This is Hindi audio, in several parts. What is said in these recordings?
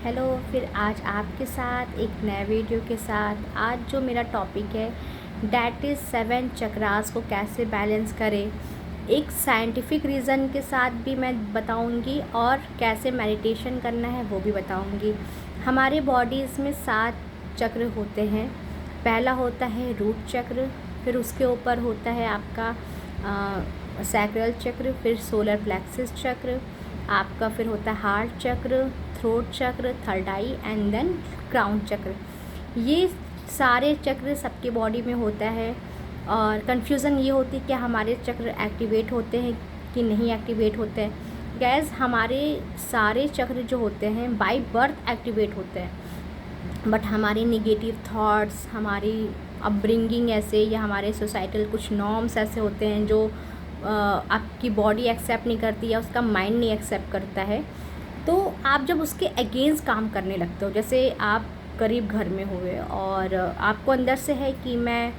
हेलो, फिर आज आपके साथ एक नए वीडियो के साथ। आज जो मेरा टॉपिक है डैट इज़ 7 चक्रास को कैसे बैलेंस करें, एक साइंटिफिक रीज़न के साथ भी मैं बताऊंगी और कैसे मेडिटेशन करना है वो भी बताऊंगी। हमारे बॉडीज़ में 7 चक्र होते हैं। पहला होता है रूट चक्र, फिर उसके ऊपर होता है आपका सैक्रल चक्र, फिर सोलर प्लेक्सिस चक्र आपका, फिर होता है heart chakra, throat chakra, third eye and then crown chakra. ये सारे चक्र सबके बॉडी में होता है और कन्फ्यूज़न ये होती है कि हमारे चक्र एक्टिवेट होते हैं कि नहीं एक्टिवेट होते हैं। गैस, हमारे सारे चक्र जो होते हैं बाय बर्थ एक्टिवेट होते हैं, बट हमारे निगेटिव थॉट्स, हमारी अपब्रिंगिंग ऐसे या हमारे सोसाइटल कुछ नॉर्म्स ऐसे होते हैं जो आपकी बॉडी एक्सेप्ट नहीं करती या उसका माइंड नहीं एक्सेप्ट करता है, तो आप जब उसके अगेंस्ट काम करने लगते हो, जैसे आप गरीब घर में हुए और आपको अंदर से है कि मैं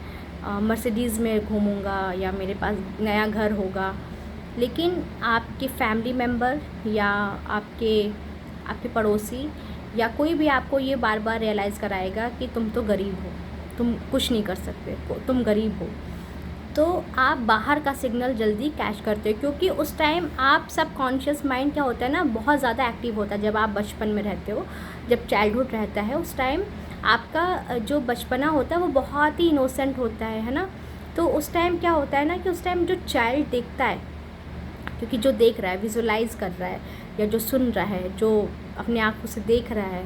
मर्सिडीज़ में घूमूंगा या मेरे पास नया घर होगा, लेकिन आपके फैमिली मेम्बर या आपके पड़ोसी या कोई भी आपको ये बार बार रियलाइज़ कराएगा कि तुम तो गरीब हो, तुम कुछ नहीं कर सकते, तुम गरीब हो, तो आप बाहर का सिग्नल जल्दी कैच करते हो, क्योंकि उस टाइम आप सबकॉन्शियस माइंड क्या होता है ना, बहुत ज़्यादा एक्टिव होता है। जब आप बचपन में रहते हो, जब चाइल्डहुड रहता है, उस टाइम आपका जो बचपना होता है वो बहुत ही इनोसेंट होता है ना। तो उस टाइम क्या होता है ना कि उस टाइम जो चाइल्ड देखता है, क्योंकि जो देख रहा है, विजुलाइज कर रहा है, या जो सुन रहा है, जो अपने आँखों से देख रहा है,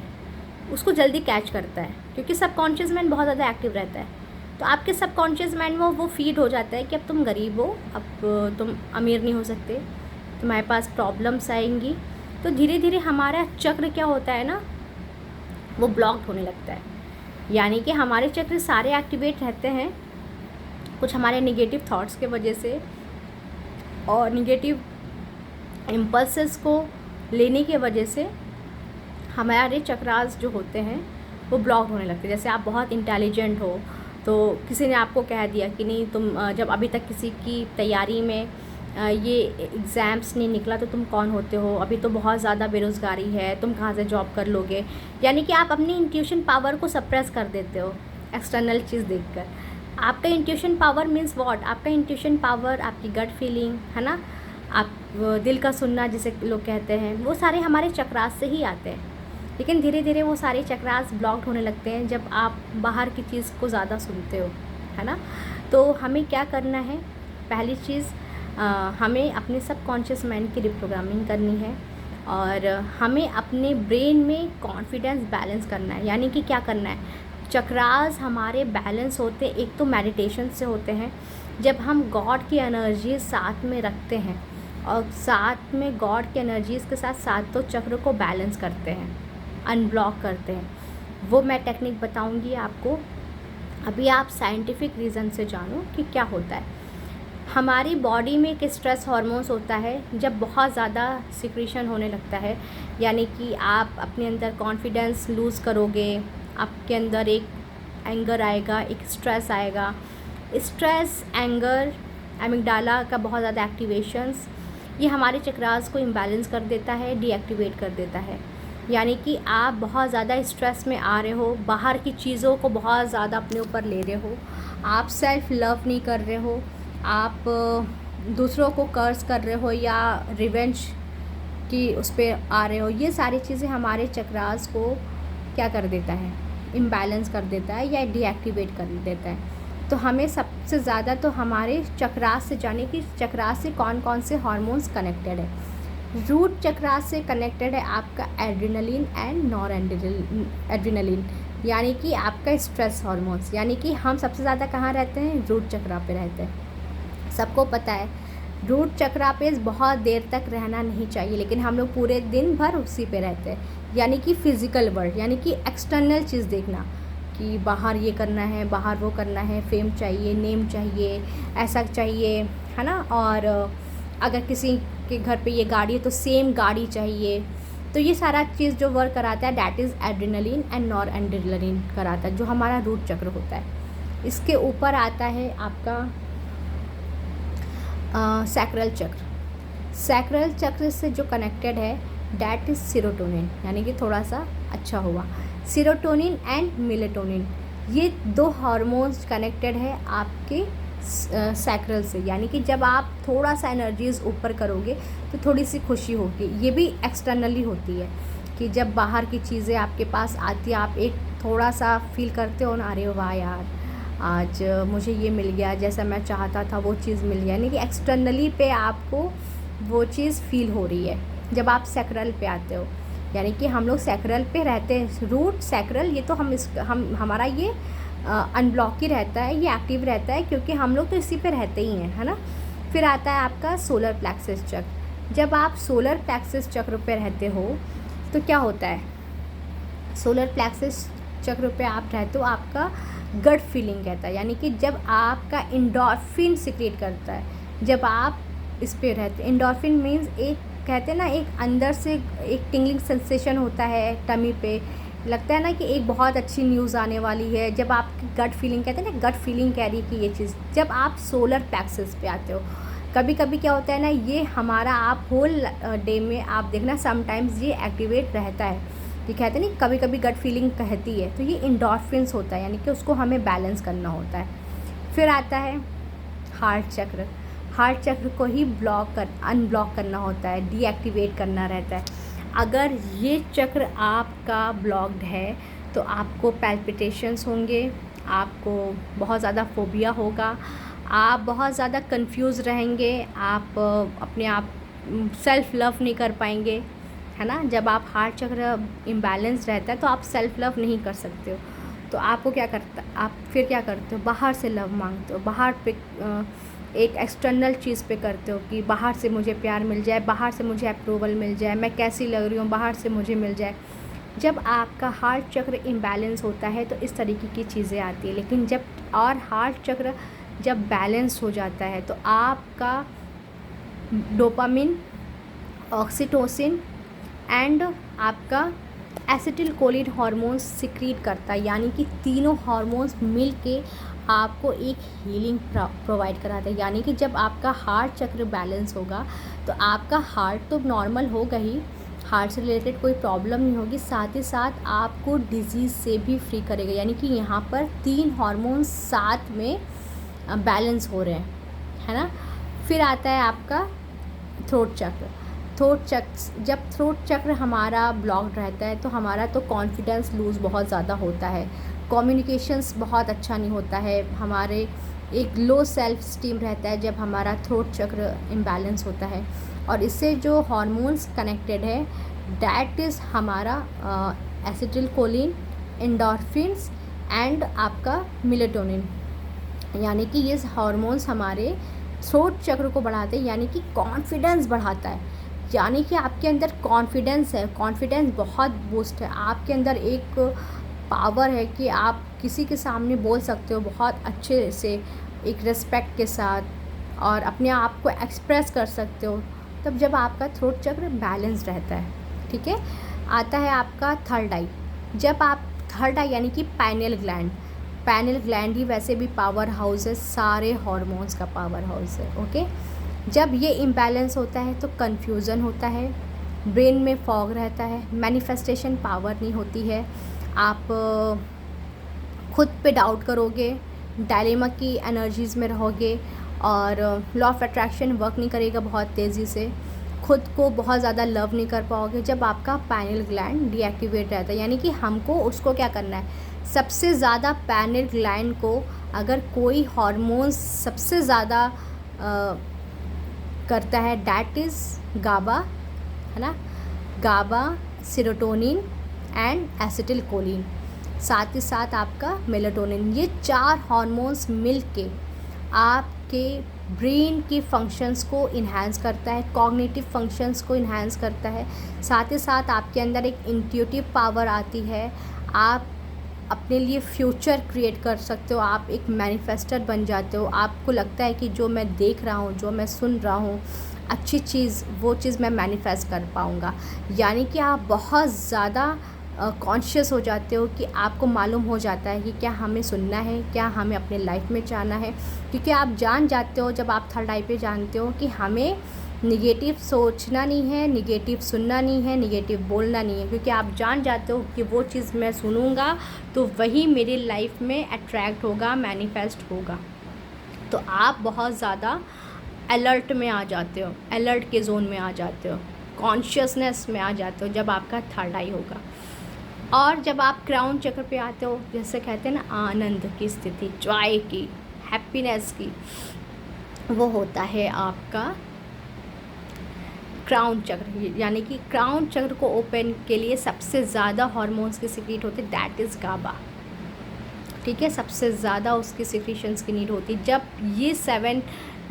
उसको जल्दी कैच करता है, क्योंकि सबकॉन्शियस माइंड बहुत ज़्यादा एक्टिव रहता है। तो आपके सबकॉन्शियस माइंड में वो फीड हो जाता है कि अब तुम गरीब हो, अब तुम अमीर नहीं हो सकते, तुम्हारे पास प्रॉब्लम्स आएंगी। तो धीरे धीरे हमारा चक्र क्या होता है ना, वो ब्लॉक्ड होने लगता है। यानी कि हमारे चक्र सारे एक्टिवेट रहते हैं, कुछ हमारे निगेटिव थॉट्स के वजह से और निगेटिव इम्पल्सेस को लेने की वजह से हमारे चक्रास जो होते हैं वो ब्लॉक होने लगते हैं। जैसे आप बहुत इंटेलिजेंट हो, तो किसी ने आपको कह दिया कि नहीं, तुम जब अभी तक किसी की तैयारी में ये एग्ज़ाम्स नहीं निकला तो तुम कौन होते हो, अभी तो बहुत ज़्यादा बेरोज़गारी है, तुम कहाँ से जॉब कर लोगे। यानी कि आप अपनी इंट्यूशन पावर को सप्रेस कर देते हो एक्सटर्नल चीज़ देखकर। आपका इंट्यूशन पावर मीन्स व्हाट, आपका इंट्यूशन पावर, आपकी गट फीलिंग है ना, आप दिल का सुनना जिसे लोग कहते हैं, वो सारे हमारे चक्रास से ही आते हैं। लेकिन धीरे धीरे वो सारे चक्रास ब्लॉक्ड होने लगते हैं जब आप बाहर की चीज़ को ज़्यादा सुनते हो, है ना। तो हमें क्या करना है, पहली चीज़ हमें अपने सबकॉन्शियस माइंड की रिप्रोग्रामिंग करनी है और हमें अपने ब्रेन में कॉन्फिडेंस बैलेंस करना है। यानी कि क्या करना है, चक्रास हमारे बैलेंस होते एक तो मेडिटेशन से होते हैं, जब हम गॉड की एनर्जी साथ में रखते हैं और साथ में गॉड की एनर्जीज़ के साथ सातों चक्र को बैलेंस करते हैं, अनब्लॉक करते हैं। वो मैं टेक्निक बताऊंगी आपको। अभी आप साइंटिफिक रीज़न से जानो कि क्या होता है। हमारी बॉडी में एक स्ट्रेस हार्मोन्स होता है जब बहुत ज़्यादा सिक्रीशन होने लगता है, यानी कि आप अपने अंदर कॉन्फिडेंस लूज़ करोगे, आपके अंदर एक एंगर आएगा, एक स्ट्रेस आएगा। स्ट्रेस, एंगर, एमिगडाला का बहुत ज़्यादा एक्टिवेशंस, ये हमारे चक्रास को इम्बैलेंस कर देता है, डीएक्टिवेट कर देता है। यानी कि आप बहुत ज़्यादा स्ट्रेस में आ रहे हो, बाहर की चीज़ों को बहुत ज़्यादा अपने ऊपर ले रहे हो, आप सेल्फ लव नहीं कर रहे हो, आप दूसरों को कर्ज कर रहे हो या रिवेंज की उस पर आ रहे हो। ये सारी चीज़ें हमारे चक्रास को क्या कर देता है, इम्बैलेंस कर देता है या डीएक्टिवेट कर देता है। तो हमें सबसे ज़्यादा तो हमारे चक्रास से जाने कि चक्रास से कौन कौन से हार्मोन्स कनेक्टेड है। रूट चक्रास से कनेक्टेड है आपका एड्रेनलिन एंड नॉर एड्रेनलिन, यानी कि आपका स्ट्रेस हार्मोन्स। यानी कि हम सबसे ज़्यादा कहाँ रहते हैं, रूट चक्रा पे रहते हैं। सबको पता है रूट चक्रा पे बहुत देर तक रहना नहीं चाहिए, लेकिन हम लोग पूरे दिन भर उसी पे रहते हैं। यानी कि फिज़िकल वर्ल्ड, यानी कि एक्सटर्नल चीज़ देखना कि बाहर ये करना है, बाहर वो करना है, फेम चाहिए, नेम चाहिए, ऐसा चाहिए, है ना। और अगर किसी के घर पे ये गाड़ी है तो सेम गाड़ी चाहिए। तो ये सारा चीज़ जो वर्क कराता है that is adrenaline and nor adrenaline कराता है, जो हमारा रूट चक्र होता है। इसके ऊपर आता है आपका सैक्रल चक्र। सैक्रल चक्र से जो कनेक्टेड है डैट इज़ सीरोटोनिन, यानी कि थोड़ा सा अच्छा हुआ। सीरोटोनिन एंड मेलेटोनिन, ये दो हार्मोन्स कनेक्टेड है आपके सैक्रल से, यानी कि जब आप थोड़ा सा एनर्जीज ऊपर करोगे तो थोड़ी सी खुशी होगी। ये भी एक्सटर्नली होती है कि जब बाहर की चीज़ें आपके पास आती है, आप एक थोड़ा सा फील करते हो ना, अरे वाह यार आज मुझे ये मिल गया, जैसा मैं चाहता था वो चीज़ मिल गया, यानी कि एक्सटर्नली पे आपको वो चीज़ फील हो रही है जब आप सैक्रल पे आते हो। यानी कि हम लोग सैक्रल पे रहते हैं, रूट सैक्रल, ये तो हम हमारा ये अनब्लॉक ही रहता है, ये एक्टिव रहता है क्योंकि हम लोग तो इसी पे रहते ही हैं, है ना। फिर आता है आपका सोलर प्लेक्सस चक्र। जब आप सोलर प्लेक्सस चक्र पे रहते हो तो क्या होता है, सोलर प्लेक्सस चक्र पे आप रहते हो, आपका गट फीलिंग कहता है, यानी कि जब आपका एंडोर्फिन सिक्रेट करता है जब आप इस पे रहते। एंडोर्फिन मीन्स एक कहते हैं ना, एक अंदर से एक टिंगलिंग सेंसेशन होता है टमी पे, लगता है ना कि एक बहुत अच्छी न्यूज़ आने वाली है। जब आपकी गट फीलिंग कहते हैं ना, गट फीलिंग कह रही है कि ये चीज़, जब आप सोलर प्लेक्सस पे आते हो, कभी कभी क्या होता है ना, ये हमारा आप होल डे में आप देखना समटाइम्स ये एक्टिवेट रहता है। ये कहते हैं नहीं, कभी कभी गट फीलिंग कहती है, तो ये एंडोर्फिन्स होता है, यानी कि उसको हमें बैलेंस करना होता है। फिर आता है हार्ट चक्र। हार्ट चक्र को ही अनब्लॉक करना होता है, डीएक्टिवेट करना रहता है। अगर ये चक्र आपका ब्लॉक्ड है तो आपको पैल्पिटेशंस होंगे, आपको बहुत ज़्यादा फोबिया होगा, आप बहुत ज़्यादा कंफ्यूज रहेंगे, आप अपने आप सेल्फ़ लव नहीं कर पाएंगे, है ना। जब आप हार्ट चक्र इम्बैलेंस रहता है तो आप सेल्फ़ लव नहीं कर सकते हो, तो आपको क्या करता, आप फिर क्या करते हो, बाहर से लव मांगते हो, बाहर पे एक एक्सटर्नल चीज़ पे करते हो कि बाहर से मुझे प्यार मिल जाए, बाहर से मुझे अप्रूवल मिल जाए, मैं कैसी लग रही हूँ बाहर से मुझे मिल जाए। जब आपका हार्ट चक्र इम्बैलेंस होता है तो इस तरीके की चीज़ें आती है। लेकिन जब और हार्ट चक्र जब बैलेंस हो जाता है तो आपका डोपामिन, ऑक्सीटोसिन एंड आपका एसिटिल कोलिन हार्मोन्स सिक्रीट करता है, यानी कि तीनों हार्मोन्स मिल के आपको एक हीलिंग प्रोवाइड कराता है। यानी कि जब आपका हार्ट चक्र बैलेंस होगा तो आपका हार्ट तो नॉर्मल होगा ही, हार्ट से रिलेटेड कोई प्रॉब्लम नहीं होगी, साथ ही साथ आपको डिजीज़ से भी फ्री करेगा। यानी कि यहाँ पर 3 हार्मोन्स साथ में बैलेंस हो रहे हैं, है ना। फिर आता है आपका थ्रोट चक्र। जब थ्रोट चक्र हमारा ब्लॉक्ड रहता है तो हमारा तो कॉन्फिडेंस लूज़ बहुत ज़्यादा होता है, कम्युनिकेशंस बहुत अच्छा नहीं होता है, हमारे एक लो सेल्फ स्टीम रहता है जब हमारा थ्रोट चक्र इम्बैलेंस होता है। और इससे जो हार्मोन्स कनेक्टेड है दैट इज़ हमारा एसिटिल कोलिन, एंडोर्फिन्स एंड आपका मेलेटोनिन, यानी कि ये हार्मोन्स हमारे थ्रोट चक्र को बढ़ाते हैं, यानी कि कॉन्फिडेंस बढ़ाता है। यानी कि आपके अंदर कॉन्फिडेंस है, कॉन्फिडेंस बहुत बूस्ट है, आपके अंदर एक पावर है कि आप किसी के सामने बोल सकते हो बहुत अच्छे से, एक रिस्पेक्ट के साथ, और अपने आप को एक्सप्रेस कर सकते हो तब जब आपका थ्रोट चक्र बैलेंस रहता है। ठीक है, आता है आपका थर्ड आई। जब आप थर्ड आई यानी कि पैनियल ग्लैंड ही वैसे भी पावर हाउस है, सारे हार्मोन्स का पावर हाउस है। ओके, जब ये इम्बैलेंस होता है तो कन्फ्यूज़न होता है, ब्रेन में फॉग रहता है, मैनिफेस्टेशन पावर नहीं होती है, आप खुद पे डाउट करोगे, डायलेमा की एनर्जीज़ में रहोगे, और लॉ ऑफ अट्रैक्शन वर्क नहीं करेगा बहुत तेज़ी से, खुद को बहुत ज़्यादा लव नहीं कर पाओगे जब आपका पैनियल ग्लैंड डीएक्टिवेट रहता है। यानी कि हमको उसको क्या करना है, सबसे ज़्यादा पैनियल ग्लैंड को अगर कोई हार्मोन्स सबसे ज़्यादा करता है डैट इज़ गाबा, है ना, गाबा, सेरोटोनिन एंड एसिटिल कोलिन, साथ ही साथ आपका मेलेटोनिन। ये 4 हार्मोन्स मिल के आपके ब्रेन की फंक्शंस को इन्हांस करता है, कॉग्निटिव फंक्शंस को इन्हांस करता है, साथ ही साथ आपके अंदर एक इंट्यूटिव पावर आती है, आप अपने लिए फ्यूचर क्रिएट कर सकते हो, आप एक मैनिफेस्टर बन जाते हो, आपको लगता है कि जो मैं देख रहा हूँ, जो मैं सुन रहा हूँ अच्छी चीज़, वो चीज़ मैं मैनिफेस्ट कर पाऊँगा। यानी कि आप बहुत ज़्यादा कॉन्शियस हो जाते हो कि आपको मालूम हो जाता है कि क्या हमें सुनना है, क्या हमें अपने लाइफ में चाहना है, क्योंकि आप जान जाते हो जब आप थर्ड आई पे जानते हो कि हमें निगेटिव सोचना नहीं है, निगेटिव सुनना नहीं है, निगेटिव बोलना नहीं है, क्योंकि आप जान जाते हो कि वो चीज़ मैं सुनूंगा तो वही मेरी लाइफ में अट्रैक्ट होगा, मैनिफेस्ट होगा। तो आप बहुत ज़्यादा अलर्ट में आ जाते हो, अलर्ट के जोन में आ जाते हो, कॉन्शियसनेस में आ जाते हो जब आपका थर्ड आई होगा। और जब आप क्राउन चक्र पे आते हो, जैसे कहते हैं ना आनंद की स्थिति, जॉय की, हैप्पीनेस की, वो होता है आपका क्राउन चक्र। यानी कि क्राउन चक्र को ओपन के लिए सबसे ज़्यादा हार्मोन्स की सिक्रीट होती है, दैट इज़ गाबा। ठीक है, सबसे ज़्यादा उसकी सिक्रीशंस की नीड होती है। जब ये 7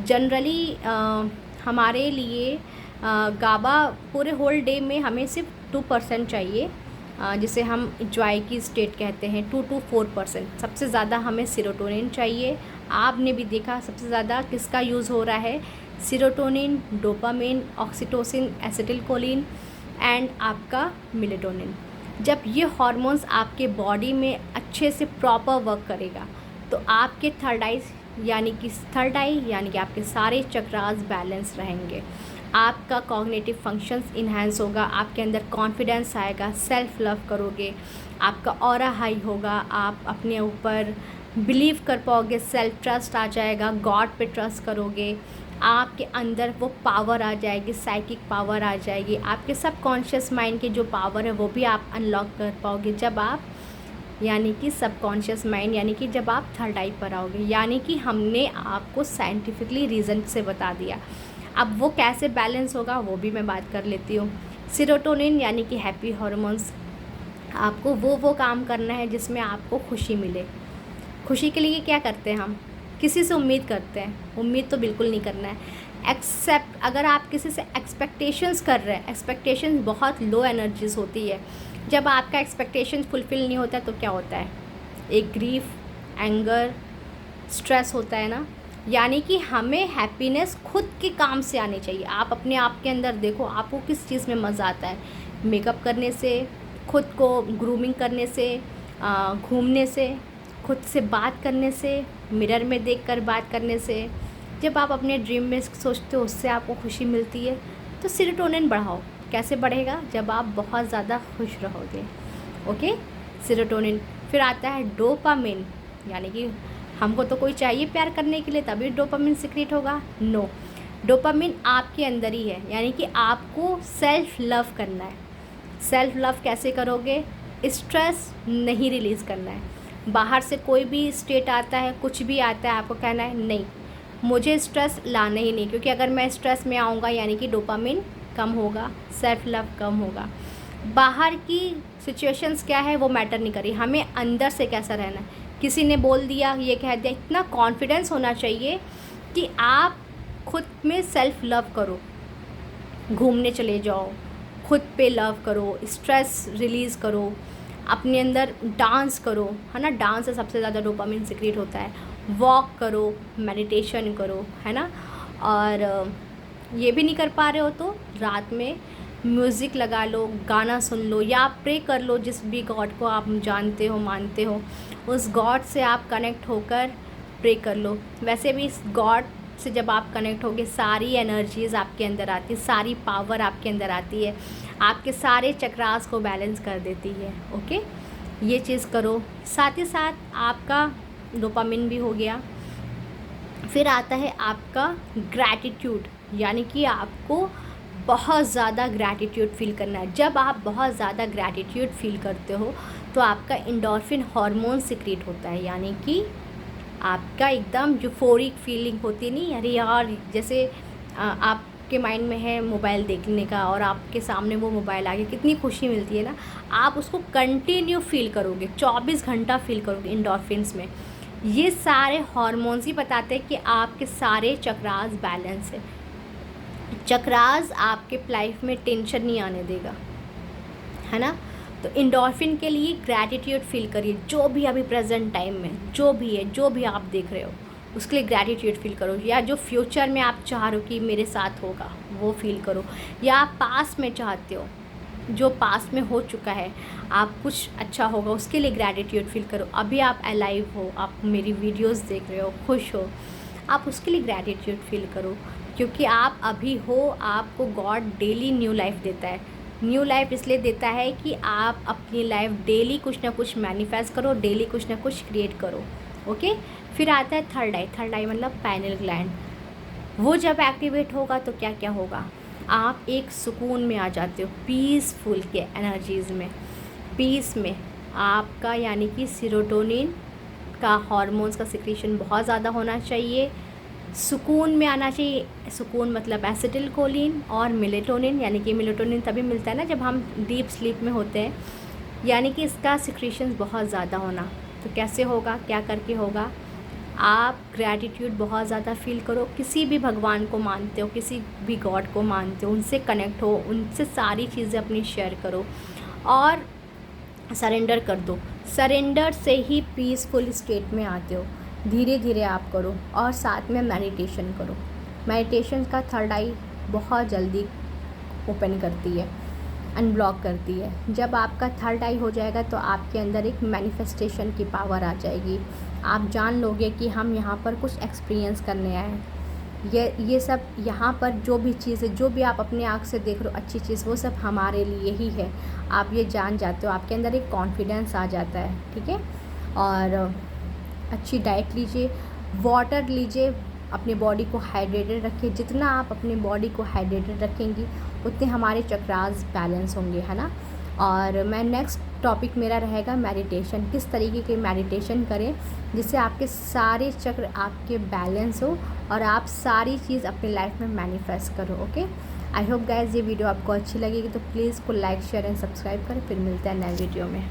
जनरली हमारे लिए गाबा पूरे होल डे में हमें सिर्फ 2% चाहिए, जिसे हम जॉय की स्टेट कहते हैं, 2 to 4%। सबसे ज़्यादा हमें सेरोटोनिन चाहिए। आपने भी देखा सबसे ज़्यादा किसका यूज़ हो रहा है, serotonin, dopamine, oxytocin, acetylcholine and आपका मेलेटोनिन। जब ये हार्मोन्स आपके बॉडी में अच्छे से प्रॉपर वर्क करेगा तो आपके थर्ड आई यानी कि आपके सारे चक्रास बैलेंस रहेंगे। आपका कॉग्निटिव फंक्शंस इन्हांस होगा, आपके अंदर कॉन्फिडेंस आएगा, सेल्फ लव करोगे, आपका ऑरा हाई होगा, आप अपने ऊपर बिलीव कर पाओगे, सेल्फ ट्रस्ट आ जाएगा, गॉड पे ट्रस्ट करोगे, आपके अंदर वो पावर आ जाएगी, साइकिक पावर आ जाएगी, आपके सबकॉन्शियस माइंड की जो पावर है वो भी आप अनलॉक कर पाओगे जब आप यानी कि सबकॉन्शियस माइंड यानी कि जब आप थर्ड आई पर आओगे। यानी कि हमने आपको साइंटिफिकली रीज़न से बता दिया। अब वो कैसे बैलेंस होगा वो भी मैं बात कर लेती हूँ। सेरोटोनिन यानी कि हैप्पी हार्मोन्स, आपको वो काम करना है जिसमें आपको खुशी मिले। खुशी के लिए क्या करते हैं हम, किसी से उम्मीद करते हैं, उम्मीद तो बिल्कुल नहीं करना है। एक्सेप्ट, अगर आप किसी से एक्सपेक्टेशंस कर रहे हैं, एक्सपेक्टेशंस बहुत लो एनर्जीज होती है। जब आपका एक्सपेक्टेशन फुलफ़िल नहीं होता तो क्या होता है, एक ग्रीफ, एंगर, स्ट्रेस होता है ना। यानी कि हमें हैप्पीनेस खुद के काम से आनी चाहिए। आप अपने आप के अंदर देखो, आपको किस चीज़ में मज़ा आता है, मेकअप करने से, खुद को ग्रूमिंग करने से, घूमने से, खुद से बात करने से, मिरर में देखकर बात करने से। जब आप अपने ड्रीम में सोचते हो उससे आपको खुशी मिलती है। तो सेरोटोनिन बढ़ाओ। कैसे बढ़ेगा, जब आप बहुत ज़्यादा खुश रहोगे। Okay, serotonin. फिर आता है डोपामिन, यानी कि हमको तो कोई चाहिए प्यार करने के लिए तभी डोपामिन सिक्रेट होगा। नो, डोपामिन आपके अंदर ही है। यानी कि आपको सेल्फ लव करना है। सेल्फ लव कैसे करोगे, स्ट्रेस नहीं रिलीज़ करना है। बाहर से कोई भी स्टेट आता है, कुछ भी आता है, आपको कहना है नहीं, मुझे स्ट्रेस लाना ही नहीं, क्योंकि अगर मैं स्ट्रेस में आऊँगा यानी कि डोपामिन कम होगा, सेल्फ लव कम होगा। बाहर की सिचुएशंस क्या है वो मैटर नहीं करी, हमें अंदर से कैसा रहना है। किसी ने बोल दिया, ये कह दिया, इतना कॉन्फिडेंस होना चाहिए कि आप खुद में सेल्फ लव करो, घूमने चले जाओ, खुद पे लव करो, स्ट्रेस रिलीज़ करो, अपने अंदर डांस करो, है ना। डांस से सबसे ज़्यादा डोपामिन सिक्रेट होता है। वॉक करो, मेडिटेशन करो, है ना। और ये भी नहीं कर पा रहे हो तो रात में म्यूज़िक लगा लो, गाना सुन लो, या आप प्रे कर लो। जिस भी गॉड को आप जानते हो, मानते हो, उस गॉड से आप कनेक्ट होकर प्रे कर लो। वैसे भी इस गॉड से जब आप कनेक्ट होगे, सारी एनर्जीज़ आपके अंदर आती है, सारी पावर आपके अंदर आती है, आपके सारे चक्रास को बैलेंस कर देती है। ओके, ये चीज़ करो। साथ ही साथ आपका डोपामिन भी हो गया। फिर आता है आपका ग्रैटिट्यूड, यानी कि आपको बहुत ज़्यादा ग्रैटिट्यूड फील करना है। जब आप बहुत ज़्यादा ग्रैटिट्यूड फील करते हो तो आपका एंडोर्फिन हार्मोन सिक्रेट होता है। यानी कि आपका एकदम यूफोरिक फीलिंग होती नहीं, अरे यार, जैसे आपके माइंड में है मोबाइल देखने का और आपके सामने वो मोबाइल आ गया, कितनी खुशी मिलती है ना। आप उसको कंटिन्यू फील करोगे, 24 घंटा फील करोगे एंडोर्फिन्स में। ये सारे हार्मोन्स ही बताते हैं कि आपके सारे चक्रास बैलेंस है। चक्रास आपके लाइफ में टेंशन नहीं आने देगा, है ना। तो एंडोर्फिन के लिए ग्रैटिट्यूड फील करिए। जो भी अभी प्रेजेंट टाइम में जो भी है, जो भी आप देख रहे हो, उसके लिए ग्रैटिट्यूड फील करो। या जो फ्यूचर में आप चाह रहे हो कि मेरे साथ होगा, वो फील करो। या आप पास में चाहते हो, जो पास में हो चुका है, आप कुछ अच्छा होगा, उसके लिए ग्रैटिट्यूड फील करो। अभी आप अलाइव हो, आप मेरी वीडियोस देख रहे हो, खुश हो, आप उसके लिए ग्रैटिट्यूड फील करो। क्योंकि आप अभी हो, आपको गॉड डेली न्यू लाइफ देता है। न्यू लाइफ इसलिए देता है कि आप अपनी लाइफ डेली कुछ ना कुछ मैनिफेस्ट करो, डेली कुछ ना कुछ क्रिएट करो। ओके। फिर आता है थर्ड आई। थर्ड आई मतलब पाइनियल ग्लैंड। वो जब एक्टिवेट होगा तो क्या क्या होगा, आप एक सुकून में आ जाते हो, पीसफुल के एनर्जीज़ में, पीस में आपका, यानी कि सीरोटोनिन का हार्मोन्स का सिक्रीशन बहुत ज़्यादा होना चाहिए, सुकून में आना चाहिए। सुकून मतलब एसिटिलकोलिन और मेलेटोनिन, यानी कि मेलेटोनिन तभी मिलता है ना जब हम डीप स्लीप में होते हैं, यानी कि इसका सिक्रीशन बहुत ज़्यादा होना। तो कैसे होगा, क्या करके होगा, आप ग्रैटिट्यूड बहुत ज़्यादा फील करो। किसी भी भगवान को मानते हो, किसी भी गॉड को मानते हो, उनसे कनेक्ट हो, उनसे सारी चीज़ें अपनी शेयर करो और सरेंडर कर दो। सरेंडर से ही पीसफुल स्टेट में आते हो। धीरे धीरे आप करो और साथ में मेडिटेशन करो। मेडिटेशन का थर्ड आई बहुत जल्दी ओपन करती है, अनब्लॉक करती है। जब आपका थर्ड आई हो जाएगा तो आपके अंदर एक मैनिफेस्टेशन की पावर आ जाएगी। आप जान लोगे कि हम यहाँ पर कुछ एक्सपीरियंस करने आए हैं। ये सब यहाँ पर जो भी चीज़ है, जो भी आप अपने आँख से देख रहे हो अच्छी चीज़, वो सब हमारे लिए ही है। आप ये जान जाते हो, आपके अंदर एक कॉन्फिडेंस आ जाता है। ठीक है। और अच्छी डाइट लीजिए, वाटर लीजिए, अपनी बॉडी को हाइड्रेटेड रखिए। जितना आप अपनी बॉडी को हाइड्रेटेड रखेंगी उतने हमारे चक्रास बैलेंस होंगे, है ना। और मैं नेक्स्ट टॉपिक मेरा रहेगा मेडिटेशन, किस तरीके के मेडिटेशन करें जिससे आपके सारे चक्र आपके बैलेंस हो और आप सारी चीज़ अपनी लाइफ में मैनिफेस्ट करो। ओके। आई होप गाइज ये वीडियो आपको अच्छी लगेगी, तो प्लीज़ को लाइक शेयर एंड सब्सक्राइब करें। फिर मिलते हैं नए वीडियो में।